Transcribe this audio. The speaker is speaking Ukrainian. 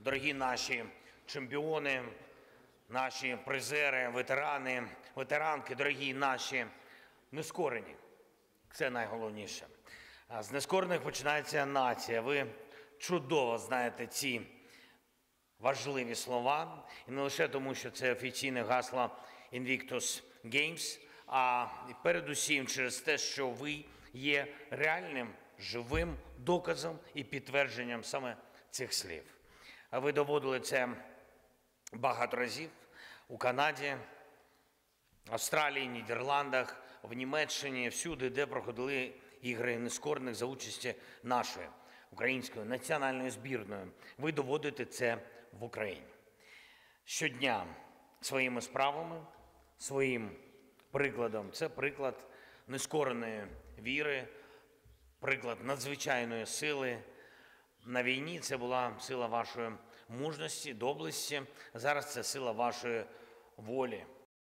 Дорогі наші чемпіони, наші призери, ветерани, ветеранки, дорогі наші нескорені. Це найголовніше. З нескорених починається нація. Ви чудово знаєте ці важливі слова. І не лише тому, що це офіційне гасло Invictus Games, а передусім через те, що ви є реальним, живим доказом і підтвердженням саме цих слів. А ви доводили це багато разів у Канаді, Австралії, Нідерландах, в Німеччині, всюди, де проходили ігри нескорених за участі нашої української національної збірної. Ви доводите це в Україні. Щодня своїми справами, своїм прикладом. Це приклад нескореної віри, приклад надзвичайної сили. На війні це була сила вашої мужності, доблесті. Зараз це сила вашої волі,